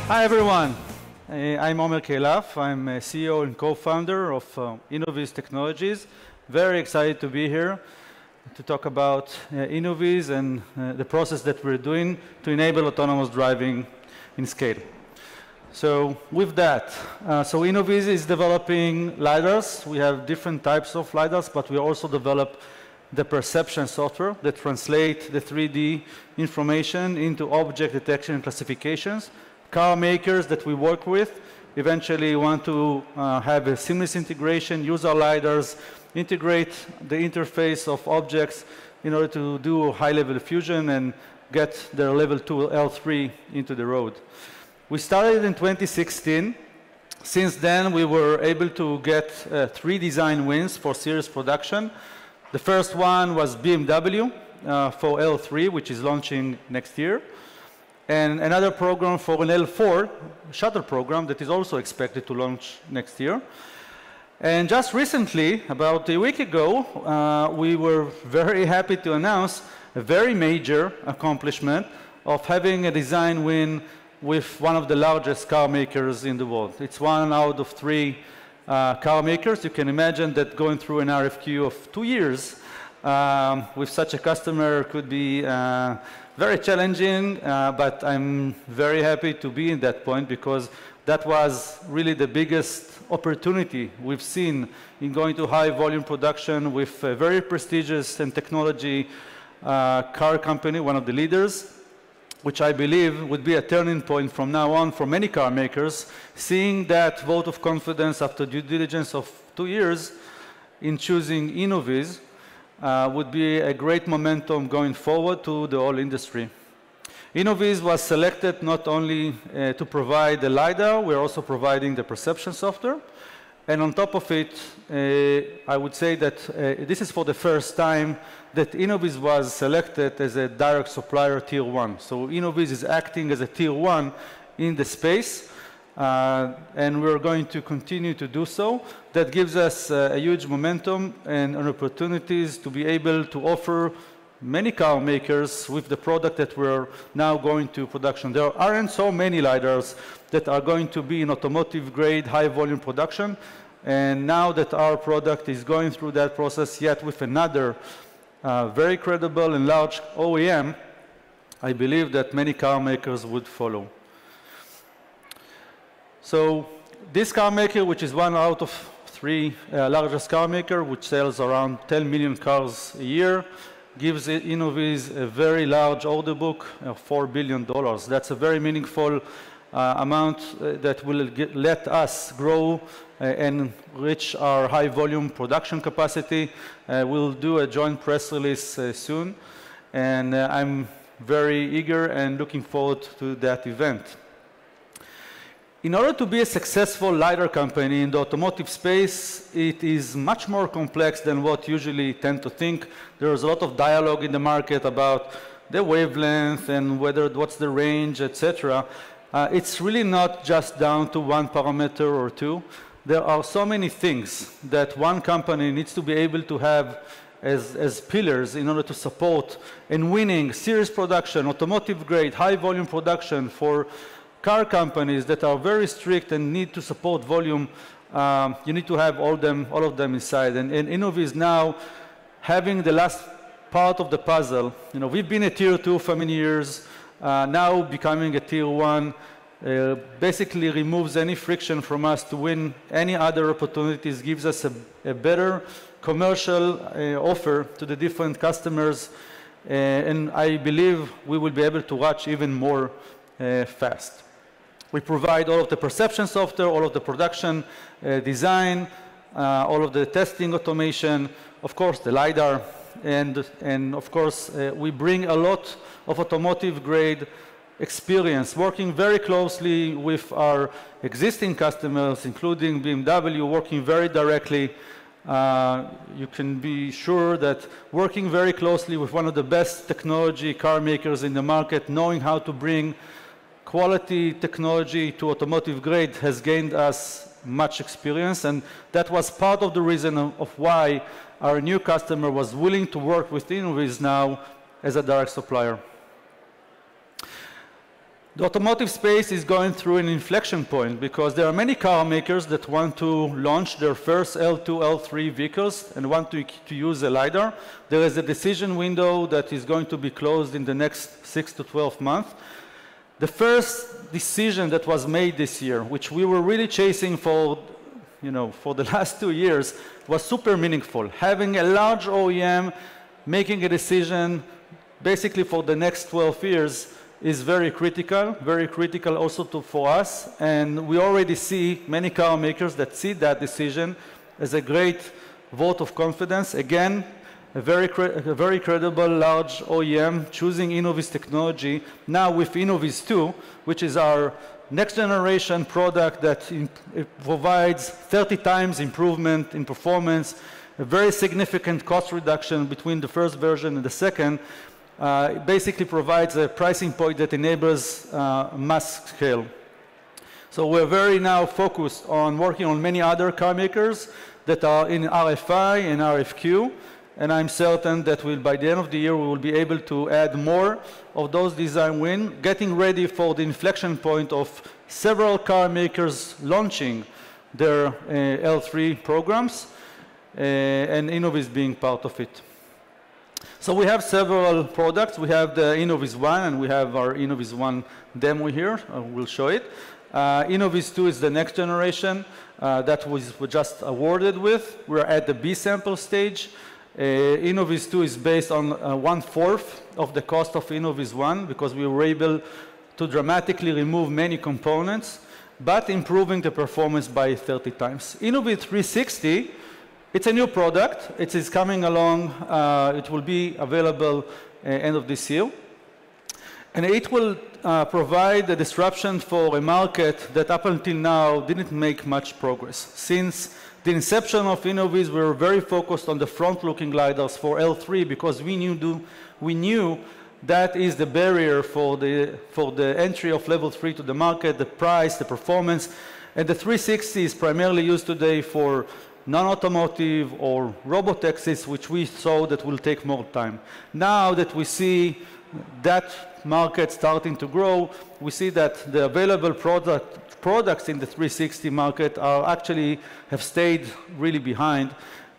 Hi everyone, I'm Omer Keilaf. I'm a CEO and co-founder of Innoviz Technologies. Very excited to be here to talk about Innoviz and the process that we're doing to enable autonomous driving in scale. So with that, Innoviz is developing LiDARs. We have different types of LiDARs, but we also develop the perception software that translate the 3D information into object detection and classifications. Car makers that we work with eventually want to have a seamless integration, use our LiDARs, integrate the interface of objects in order to do high-level fusion and get their level 2 L3 into the road. We started in 2016. Since then, we were able to get 3 design wins for series production. The first one was BMW for L3, which is launching next year. And another program for an L4 shuttle program that is also expected to launch next year. And just recently, about a week ago, we were very happy to announce a very major accomplishment of having a design win with one of the largest car makers in the world. It's 1 out of 3 car makers. You can imagine that going through an RFQ of 2 years with such a customer could be very challenging, but I'm very happy to be in that point because that was really the biggest opportunity we've seen in going to high volume production with a very prestigious and technology car company, one of the leaders, which I believe would be a turning point from now on for many car makers, seeing that vote of confidence after due diligence of 2 years in choosing Innoviz would be a great momentum going forward to the whole industry. Innoviz was selected not only to provide the LiDAR, we're also providing the perception software. And on top of it, I would say that this is for the first time that Innoviz was selected as a direct supplier tier 1. So Innoviz is acting as a tier 1 in the space, and we're going to continue to do so. That gives us a huge momentum and opportunities to be able to offer many car makers with the product that we're now going to production. There aren't so many LiDARs that are going to be in automotive grade high volume production. And now that our product is going through that process, yet with another very credible and large OEM, I believe that many car makers would follow. So this car maker, which is 1 out of 3 largest car maker, which sells around 10 million cars a year, gives Innoviz a very large order book of $4 billion. That's a very meaningful amount that will let us grow and reach our high volume production capacity. We'll do a joint press release soon, and I'm very eager and looking forward to that event. In order to be a successful LiDAR company in the automotive space, it is much more complex than what usually tend to think. There is a lot of dialogue in the market about the wavelength and what's the range, etc. It's really not just down to 1 parameter or 2. There are so many things that one company needs to be able to have as pillars in order to support and winning series production, automotive grade, high volume production for car companies that are very strict and need to support volume. You need to have all of them inside. And Innoviz now having the last part of the puzzle. You know, we've been a tier 2 for many years. Now becoming a tier 1 basically removes any friction from us to win any other opportunities, gives us a better commercial offer to the different customers. And I believe we will be able to watch even more fast. We provide all of the perception software, all of the production design, all of the testing automation, of course the LiDAR, and of course we bring a lot of automotive grade experience, working very closely with our existing customers, including BMW, working very directly. You can be sure that working very closely with one of the best technology car makers in the market, knowing how to bring quality technology to automotive grade has gained us much experience, and that was part of the reason of why our new customer was willing to work with Innoviz now as a direct supplier. The automotive space is going through an inflection point because there are many car makers that want to launch their first L2, L3 vehicles and want to use a LiDAR. There is a decision window that is going to be closed in the next 6 to 12 months. The first decision that was made this year, which we were really chasing for the last 2 years, was super meaningful. Having a large OEM making a decision basically for the next 12 years is very critical also for us. And we already see many car makers that see that decision as a great vote of confidence. Again, a very credible large OEM choosing Innoviz technology now with Innoviz 2, which is our next generation product that provides 30 times improvement in performance, a very significant cost reduction between the first version and the second. Basically provides a pricing point that enables mass scale. So we're very now focused on working on many other car makers that are in RFI and RFQ, and I'm certain that by the end of the year we will be able to add more of those design wins, getting ready for the inflection point of several car makers launching their L3 programs, and Innoviz being part of it. So we have several products. We have the Innoviz 1, and we have our Innoviz 1 demo here. We'll show it. Innoviz 2 is the next generation that we're just awarded with. We're at the B sample stage. Innoviz 2 is based on 1/4 of the cost of Innoviz 1 because we were able to dramatically remove many components, but improving the performance by 30 times. Innoviz 360, it's a new product. It is coming along. It will be available end of this year. And it will provide a disruption for a market that up until now didn't make much progress. Since the inception of Innoviz, we were very focused on the front-looking LiDARs for L3 because we knew that is the barrier for the entry of level 3 to the market, the price, the performance. And the 360 is primarily used today for non-automotive or robotaxis, which we saw that will take more time. Now that we see that market starting to grow, we see that the available products in the 360 market have stayed really behind.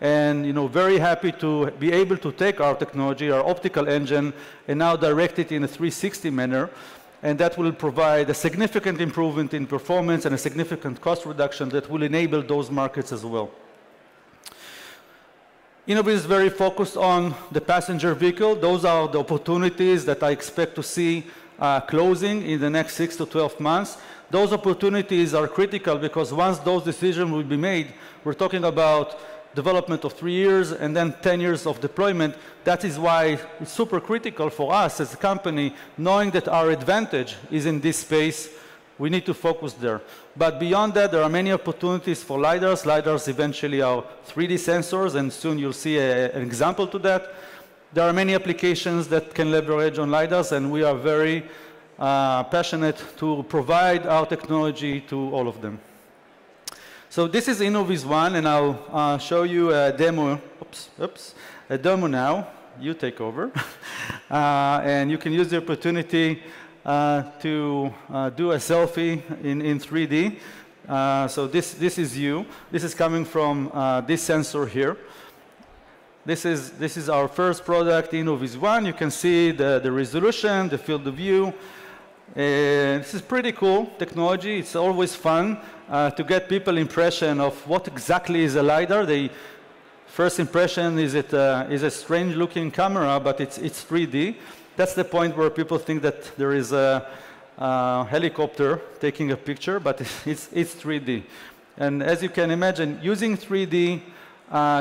And very happy to be able to take our technology, our optical engine, and now direct it in a 360 manner. And that will provide a significant improvement in performance and a significant cost reduction that will enable those markets as well. Innoviz is very focused on the passenger vehicle. Those are the opportunities that I expect to see closing in the next 6 to 12 months. Those opportunities are critical because once those decisions will be made, we're talking about development of 3 years and then 10 years of deployment. That is why it's super critical for us as a company, knowing that our advantage is in this space. We need to focus there. But beyond that, there are many opportunities for LiDARs. LiDARs eventually are 3D sensors, and soon you'll see an example to that. There are many applications that can leverage on LiDARs, and we are very passionate to provide our technology to all of them. So this is Innoviz 1, and I'll show you a demo. A demo now. You take over. And you can use the opportunity to do a selfie in 3D. So this is you. This is coming from this sensor here. This is our first product, Innoviz 1. You can see the resolution, the field of view. This is pretty cool technology. It's always fun to get people impression of what exactly is a LiDAR. The first impression is a strange looking camera, but it's 3D. That's the point where people think that there is a helicopter taking a picture, but it's 3D. And as you can imagine, using 3D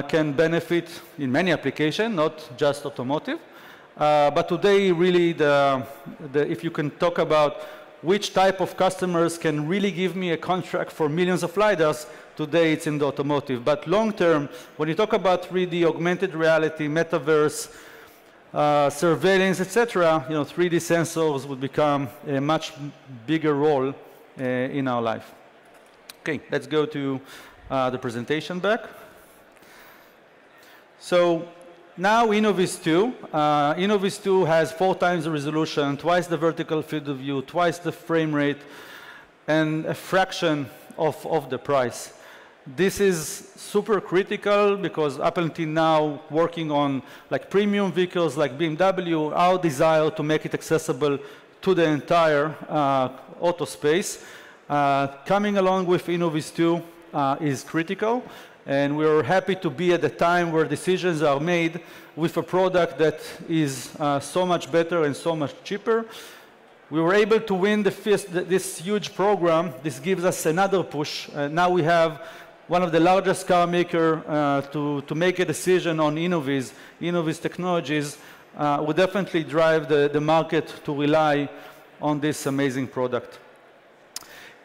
can benefit in many applications, not just automotive. But today, really, if you can talk about which type of customers can really give me a contract for millions of LiDARs, today it's in the automotive. But long term, when you talk about 3D, augmented reality, metaverse, surveillance, etc., 3D sensors would become a much bigger role in our life. Okay, let's go to the presentation back. So Now Innoviz 2. Innoviz 2 has 4 times the resolution, twice the vertical field of view, twice the frame rate, and a fraction of the price. This is super critical because up until now, working on like premium vehicles like BMW, our desire to make it accessible to the entire auto space. Coming along with Innoviz 2 is critical. And we're happy to be at the time where decisions are made with a product that is so much better and so much cheaper. We were able to win this huge program. This gives us another push. Now we have one of the largest car makers to make a decision on Innoviz technologies. Will definitely drive the market to rely on this amazing product.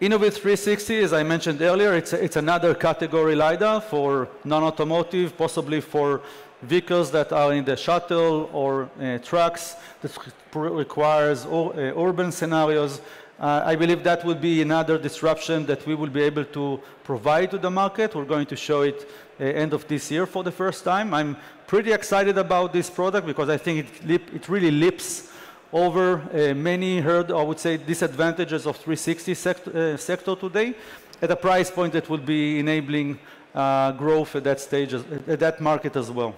Innoviz 360, as I mentioned earlier, it's another category LiDAR for non-automotive, possibly for vehicles that are in the shuttle or trucks that requires urban scenarios. I believe that would be another disruption that we will be able to provide to the market. We're going to show it end of this year for the first time. I'm pretty excited about this product because I think it really leaps over many I would say, disadvantages of 360 sector today at a price point that would be enabling growth at that stage, at that market as well.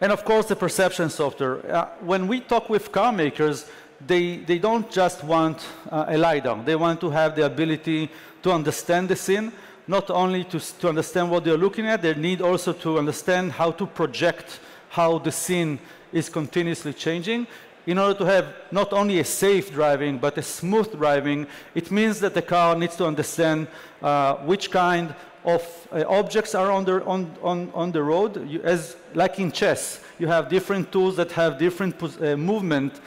And of course, the perception software. When we talk with car makers, they don't just want a LiDAR. They want to have the ability to understand the scene, not only to understand what they're looking at, they need also to understand how to project how the scene is continuously changing. In order to have not only a safe driving, but a smooth driving, it means that the car needs to understand which kind of objects are on the road. Like in chess, you have different tools that have different movement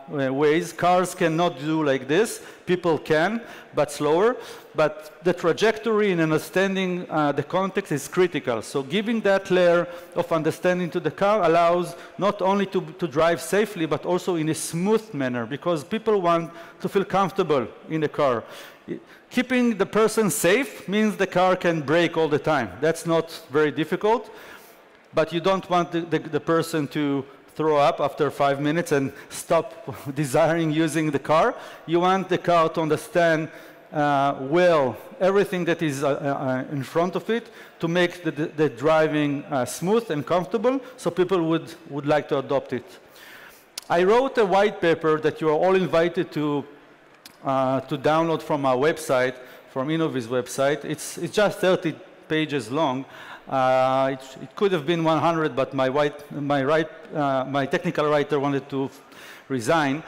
ways. Cars cannot do like this. People can, but slower. But the trajectory and understanding the context is critical. So giving that layer of understanding to the car allows not only to drive safely, but also in a smooth manner, because people want to feel comfortable in the car. Keeping the person safe means the car can brake all the time. That's not very difficult, but you don't want the person to throw up after 5 minutes and stop desiring using the car. You want the car to understand well everything that is in front of it to make the driving smooth and comfortable, so people would like to adopt it. I wrote a white paper that you are all invited to download from our website, from Innoviz website. It's just 30 pages long. It could have been 100, but my technical writer wanted to resign.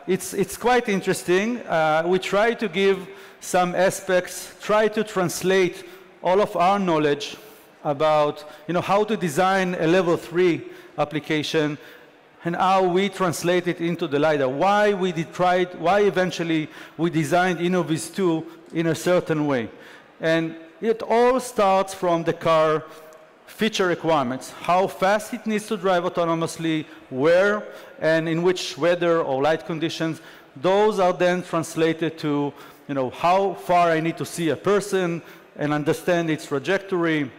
It's quite interesting. We try to give some aspects, try to translate all of our knowledge about how to design a level 3 application and how we translate it into the LiDAR. Why eventually we designed Innoviz 2 in a certain way. And it all starts from the car feature requirements, how fast it needs to drive autonomously, where and in which weather or light conditions. Those are then translated to how far I need to see a person and understand its trajectory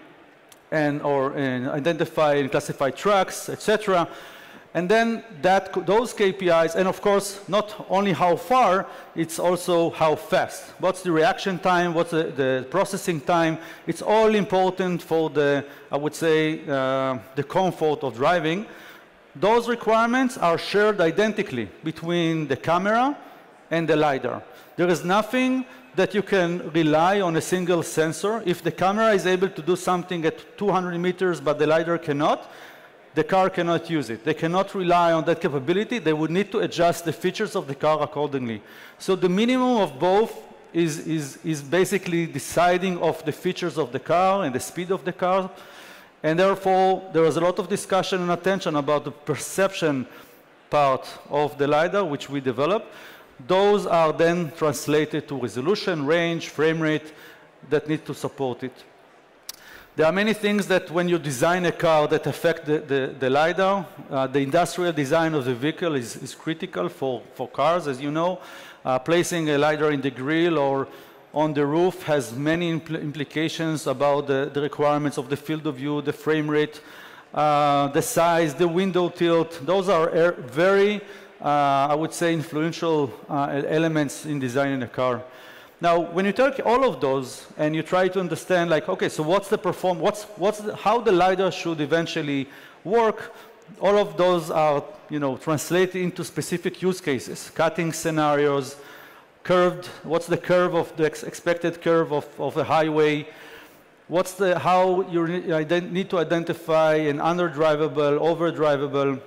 and identify and classify trucks, etc. And then those KPIs, and of course, not only how far, it's also how fast. What's the reaction time? What's the processing time? It's all important for I would say, the comfort of driving. Those requirements are shared identically between the camera and the LiDAR. There is nothing that you can rely on a single sensor. If the camera is able to do something at 200 meters, but the LiDAR cannot, the car cannot use it. They cannot rely on that capability. They would need to adjust the features of the car accordingly. So the minimum of both is basically deciding of the features of the car and the speed of the car. And therefore, there was a lot of discussion and attention about the perception part of the LiDAR, which we developed. Those are then translated to resolution, range, frame rate that need to support it. There are many things that when you design a car that affect the LiDAR. The industrial design of the vehicle is critical for cars, as you know. Placing a LiDAR in the grille or on the roof has many implications about the requirements of the field of view, the frame rate, the size, the window tilt. Those are very, I would say, influential elements in designing a car. Now, when you take all of those and you try to understand, like, okay, so what's the how the LiDAR should eventually work, all of those are, translated into specific use cases, cutting scenarios, curved, what's the curve of the expected curve of a highway, how you need to identify an underdrivable, overdrivable,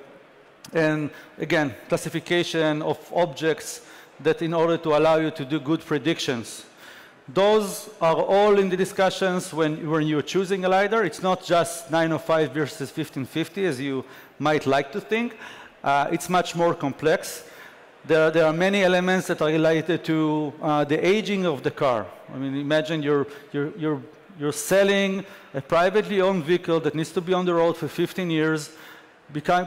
and again, classification of objects that in order to allow you to do good predictions. Those are all in the discussions when you're choosing a LiDAR. It's not just 905 versus 1550, as you might like to think. It's much more complex. There are many elements that are related to the aging of the car. I mean, imagine you're selling a privately owned vehicle that needs to be on the road for 15 years,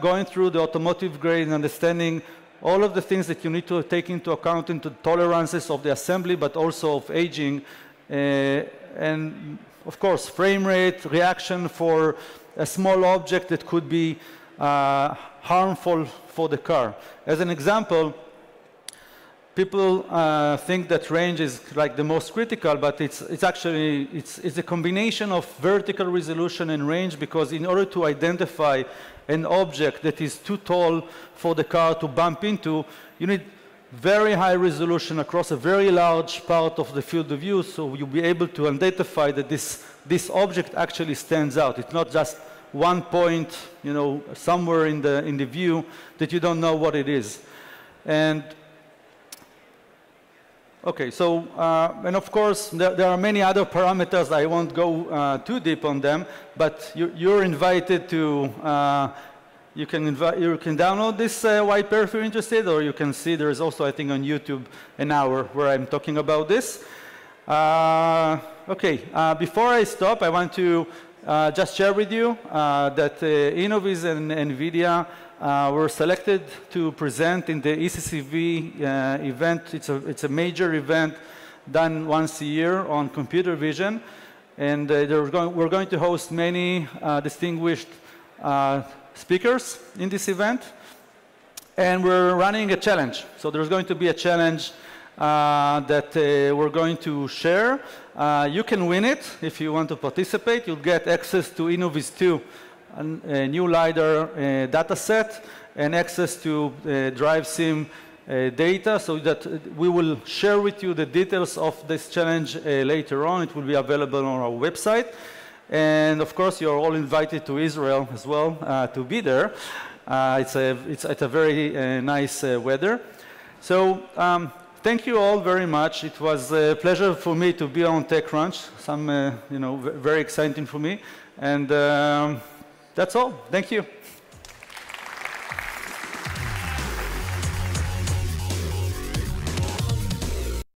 going through the automotive grade and understanding all of the things that you need to take into account into tolerances of the assembly, but also of aging, and of course, frame rate, reaction for a small object that could be harmful for the car. As an example, people think that range is like the most critical, but it's actually a combination of vertical resolution and range, because in order to identify an object that is too tall for the car to bump into, you need very high resolution across a very large part of the field of view, so you'll be able to identify that this object actually stands out. It's not just one point, somewhere in the view that you don't know what it is. And okay, so, and of course, there are many other parameters. I won't go too deep on them, but you're invited to, you can download this white paper if you're interested, or you can see there is also, I think, on YouTube, an hour where I'm talking about this. Okay, before I stop, I want to just share with you that Innoviz and NVIDIA were selected to present in the ECCV event. It's a major event done once a year on computer vision. And we're going to host many distinguished speakers in this event. And we're running a challenge. So there's going to be a challenge that we're going to share. You can win it if you want to participate. You'll get access to Innoviz 2, a new LiDAR data set, and access to Drive Sim data, so that we will share with you the details of this challenge later on. It will be available on our website. And of course, you're all invited to Israel as well to be there. It's a very nice weather. So thank you all very much. It was a pleasure for me to be on TechCrunch. Very exciting for me. And that's all. Thank you.